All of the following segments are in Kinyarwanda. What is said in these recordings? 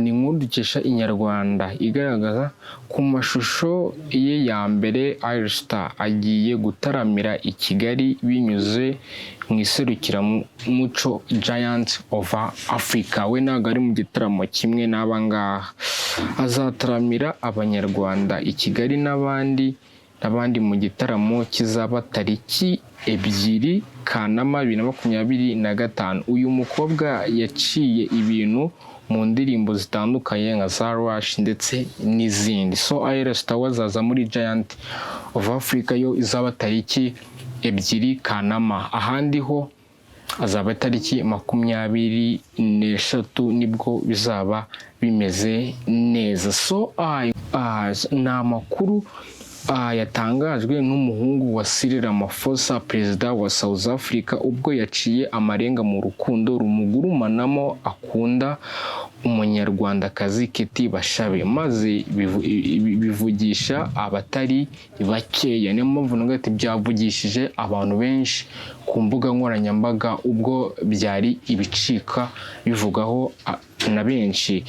Ni inkuru dukesha Inyarwanda igaragaza ku mashusho ye ya mbere Ayra Starr agiye gutaramira i Kigali binyuze mu iserukiramuco Giant of Africa. We ntabwo ari mu gitaramo kimwe n'aba ngaha, azataramira abanyarwanda i Kigali n'abandi mu gitaramo kizaba tariki 2 Kanama 2025. Uyu mukobwa yaciye ibintu mu ndirimbo zitandukanye nka za Rush ndetse n'izindi. So Ayra Starr azaza muri Giant of Africa yo izaba tariki 2 Kanama, ahandi ho azaba tariki 23 nibwo bizaba bimeze neza. So ni amakuru yatangajwe n'umuhungu wa Cyril Ramaphosa, perezida wa South Africa, ubwo yaciye amarenga mu rukundo rumugurumanamo akunda umunyarwandakazi Keti Bashabe, maze bivugisha abatari bakeya. Niyo mpamvu navuga ati byavugishije abantu benshi ku mbuga nkoranyambaga ubwo byari ibicika bivugaho na benshi.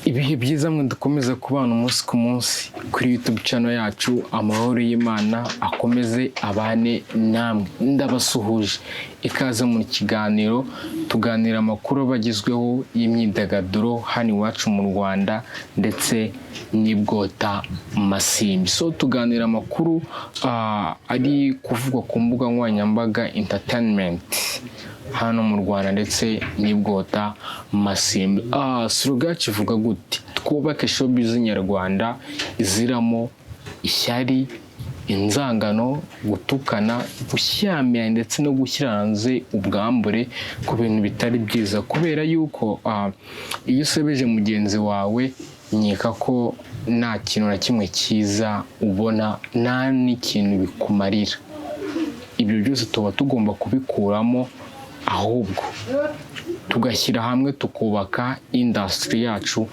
Ibihe byiza mwe dukomeza kubana umunsi ku munsi kuri YouTube channel yacu. Amahoro y'Imana akomeze abane namwe, ndabasuhuje. Ikaze mu kiganiro tuganira amakuru bagizweho y'imyidagaduro hano iwacu mu Rwanda ndetse n'ibwota Masimbi. So tuganira amakuru ari kuvugwa ku mbuga nkoranyambaga entertainment hano mu Rwanda ndetse n'ibwota Masimbi. Slogan kivuga gute? Twubake showbiz nyarwanda iziramo ishyari, inzangano, gutukana, gushyamira ndetse no gushyira hanze ubwambure ku bintu bitari byiza, kubera yuko iyo usebeje mugenzi wawe nkeka ko nta kintu na kimwe cyiza ubona, nta n'ikintu bikumarira. Ibyo byose tuba tugomba kubikuramo, ahubwo tugashyira hamwe tukubaka industry yacu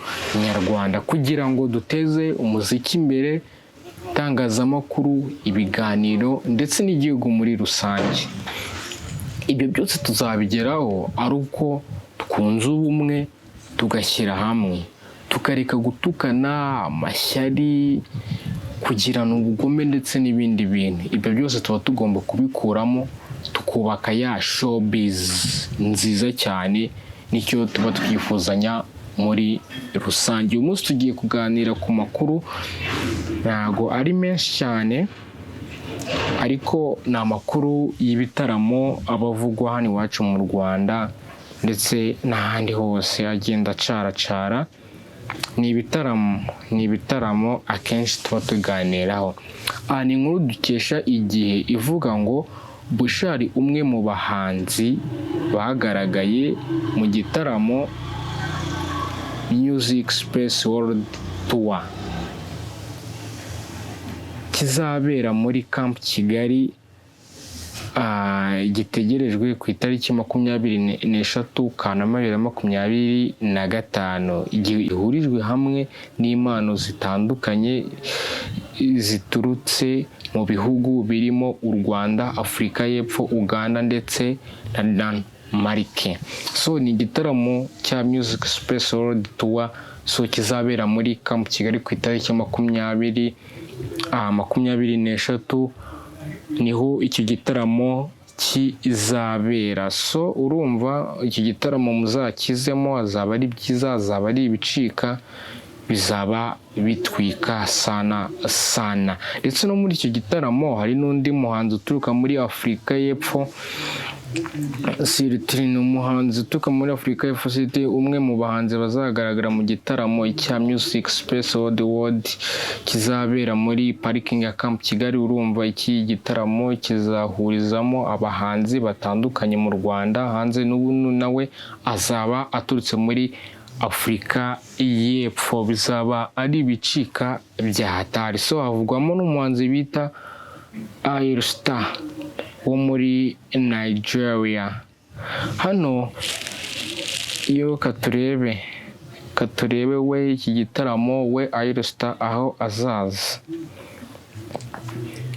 nyarwanda kugira ngo duteze umuziki imbere, itangazamakuru, ibiganiro ndetse n'igihugu muri rusange. Ibyo byose tuzabigeraho ari uko twunze ubumwe, tugashyira hamwe, tukareka gutukana, amashyari, kugirana ubugome ndetse n'ibindi bintu. Ibyo byose tuba tugomba kubikuramo tukubaka ya showbiz nziza cyane, nicyo tuba twifuzanya muri rusange. Uyu munsi tugiye kuganira ku makuru ntago ari menshi cyane, ariko ni amakuru y'ibitaramo abavugwa hano iwacu mu Rwanda ndetse n'ahandi hose agenda acaracara. Ni ibitaramo akenshi tuba tuganiraho. Ni inkuru dukesha Igihe ivuga ngo Bushari, umwe mu bahanzi bagaragaye mu gitaramo Music Space World Tour kizabera muri Camp Kigali, gitegerejwe ku itariki 23 Kanama 2025. Gihurijwe hamwe n'impano zitandukanye ziturutse mu bihugu birimo u Rwanda, Afurika y'Epfo, Uganda ndetse na Denmark. So ni igitaramo cya Music Space World Tour, so kizabera muri Camp Kigali ku itariki 23 niho iki gitaramo kizabera. So urumva iki gitaramo muzakizemo, azaba ari byiza, azaba ari ibicika, bizaba bitwika sana. Ndetse no muri icyo gitaramo hari n'undi muhanzi uturuka muri Afurika y'Epfo, ni umuhanzi uturuka muri Afurika y'Epfo, umwe mu bahanzi bazagaragara mu gitaramo cya Music Space World kizabera muri parikingi ya Camp Kigali. Urumva iki gitaramo kizahurizamo abahanzi batandukanye mu Rwanda, hanze nawe azaba aturutse muri Afurika y'Epfo. Bizaba ari ibicika bya hatari. So havugwamo n'umuhanzi bita Ayra Starr wo muri Nigeria. Hano iyo katurebe we iki gitaramo, we Ayra Starr aho azaza,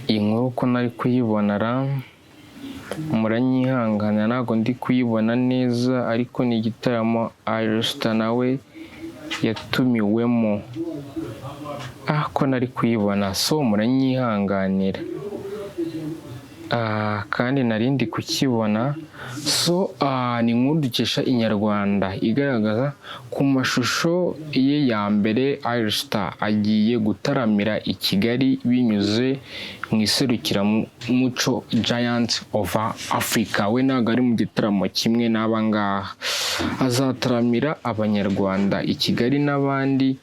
inkuru naho ko nari kuyibona muranyihangana ntabwo ndi kuyibona neza, ariko ni igitaramo Ayra nawe yatumiwemo. Ko nari kuyibona, so muranyihanganira. Kandi nari ndi kukibona. So ni inkuru dukesha Inyarwanda igaragaza ku mashusho ye ya mbere Ayra agiye gutaramira i Kigali binyuze mu iserukiramuco Giant of Africa. We ntabwo ari mu gitaramo kimwe n'aba ngaha, azataramira abanyarwanda i Kigali n'abandi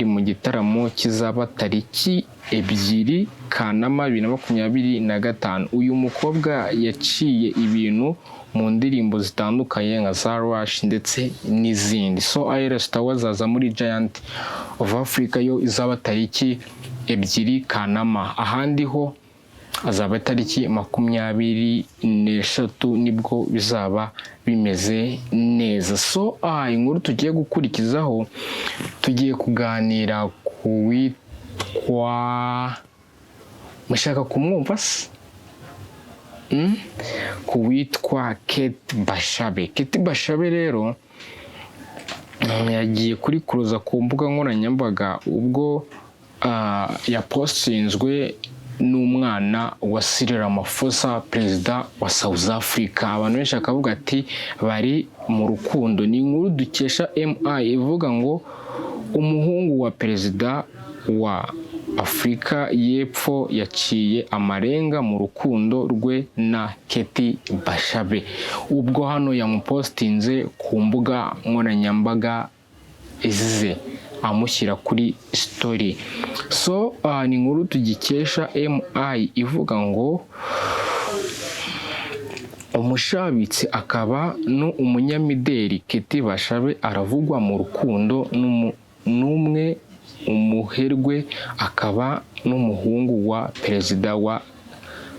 mu gitaramo kizaba tariki 2 Kanama 2025. Uyu mukobwa yaciye ibintu mu ndirimbo zitandukanye nka za Rush ndetse n'izindi. So Ayra wazaza muri Giant of Africa yo izaba tariki 2 Kanama, ahandi ho azaba tariki 23 nibwo bizaba bimeze neza. So inkuru tugiye gukurikizaho, tugiye kuganira ku witwa, mushaka kumwumva se? Ku witwa Kate Bashabe. Kate Bashabe rero yagiye kuri kuruza ku mbuga nkoranyambaga ubwo yapostinzwe n'umwana wa Cyril Ramaphosa, perezida wa South Africa. Abantu benshi bakavuga ati bari mu rukundo. Ni inkuru dukesha MI ivuga ngo umuhungu wa perezida wa Afurika y'Epfo yaciye amarenga mu rukundo rwe na Kate Bashabe, ubwo hano yamupostinze ku mbuga nkoranyambaga ze amushyira kuri story. So ni inkuru tugikesha MI ivuga ngo umushabitsi akaba umunyamideli Kate Bashabe aravugwa mu rukundo n'umwe umuherwe akaba n'umuhungu wa perezida wa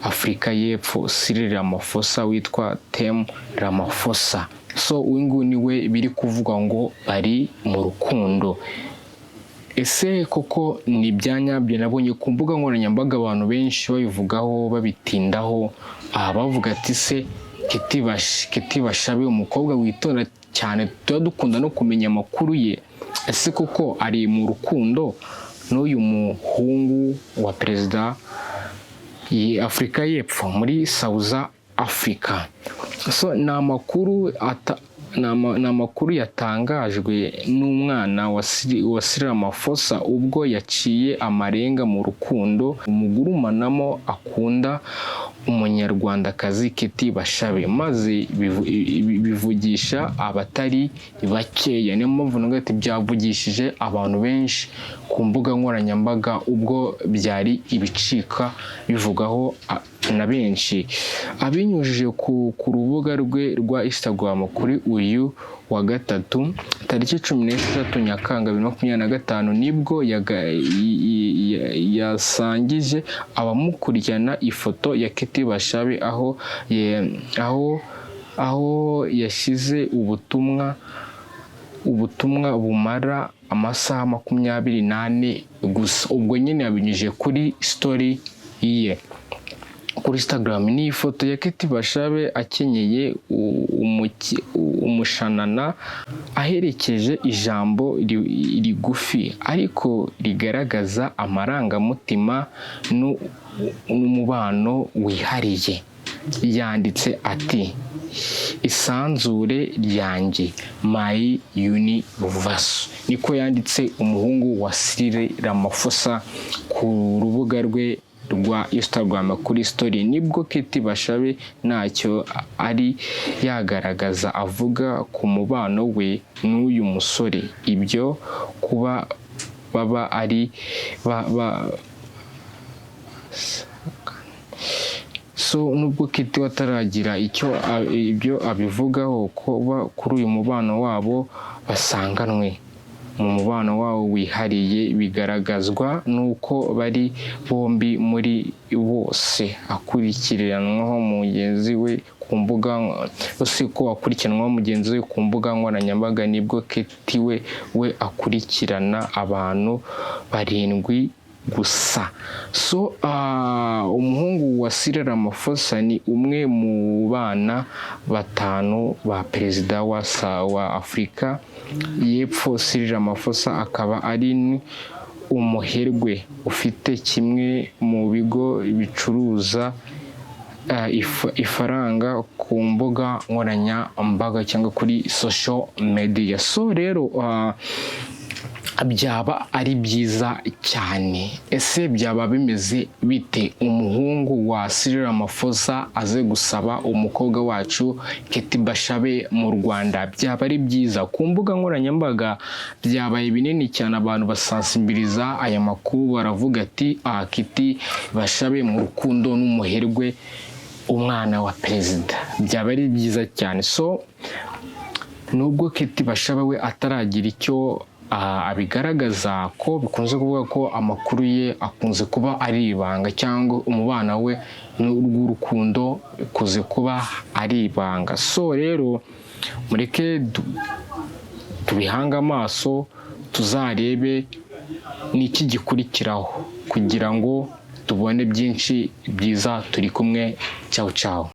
Afurika y'Epfo Cyril Ramaphosa witwa Tem Ramaphosa. So uyu niwe biri kuvuga ngo bari mu rukundo. Ese koko ni ibyanyabyo? Nabonye ku mbuga nkoranyambaga abantu benshi babivugaho babitindaho, bavuga ati se Kate Bashabe umukobwa witonda cyane, tuba dukunda no kumenya amakuru ye, ese koko ari mu rukundo n'uyu muhungu wa perezida Afurika y'Epfo muri South Africa? So ni amakuru yatangajwe n'umwana wa Cyril Ramaphosa ubwo yaciye amarenga mu rukundo umugurumanamo akunda umunyarwandakazi Kate Bashabe, maze bivugisha abatari bakeya. Niyo mpamvu navuga ati byavugishije abantu benshi ku mbuga nkoranyambaga ubwo byari ibicika bivugaho na benshi. Abinyujije ku rubuga rwe rwa Instagram kuri uyu wa gatatu tariki 16 Nyakanga 2025 nibwo yasangije abamukurikirana ifoto ya Kate Bashabe aho yashyize ubutumwa bumara amasaha 24 gusa. Ubwo nyine yabinyujije kuri story ye kuri Instagram. Ni ifoto ya Kate Bashabe akenyeye umushanana aherekeje ijambo rigufi ariko rigaragaza amarangamutima n'umubano wihariye. Yanditse ati isanzure ryanjye my universe. Niko yanditse umuhungu wa Cyril Ramaphosa ku rubuga rwe rwa Instagram kuri story. Nibwo Kate Bashabe ntacyo ari yagaragaza avuga ku mubano we n'uyu musore. Ibyo kuba baba ari so nubwo Kate wataragira ibyo abivugaho kuba kuri uyu mubano wabo basanganwe mu mubano wabo wihariye, bigaragazwa nuko bari bombi muri bose akurikiranwaho mugenzi we ku mbuga nkoranyambaga. Nibwo Kate we akurikirana abantu 7 gusa. So umuhungu wa Cyril Ramaphosa ni umwe mu bana batanu ba perezida wa Afurika y'Epfo. Cyril Ramaphosa akaba ari umuherwe ufite kimwe mu bigo bicuruza ifaranga ku mbuga nkoranyambaga cyangwa kuri social media. So rero byaba ari byiza cyane. Ese byaba bimeze bite umuhungu wa Cyril Ramaphosa aze gusaba umukobwa wacu Keti Bashabe mu Rwanda? Byaba ari byiza. Ku mbuga nkoranyambaga byabaye binini cyane, abantu basansibiliza aya makuru, baravuga ati Keti Bashabe mu rukundo n'umuherwe, umwana wa perezida. Byaba ari byiza cyane. So nubwo Keti Bashabe we ataragira icyo abigaragaza, ko bikunze kuvuga ko amakuru ye akunze kuba ari ibanga, cyangwa umubano we n'urw'urukundo kuze kuba ari ibanga. So rero mureke tubihange amaso, tuzarebe n'iki gikurikiraho kugira ngo tubone byinshi byiza. Turi kumwe. Ciao ciao.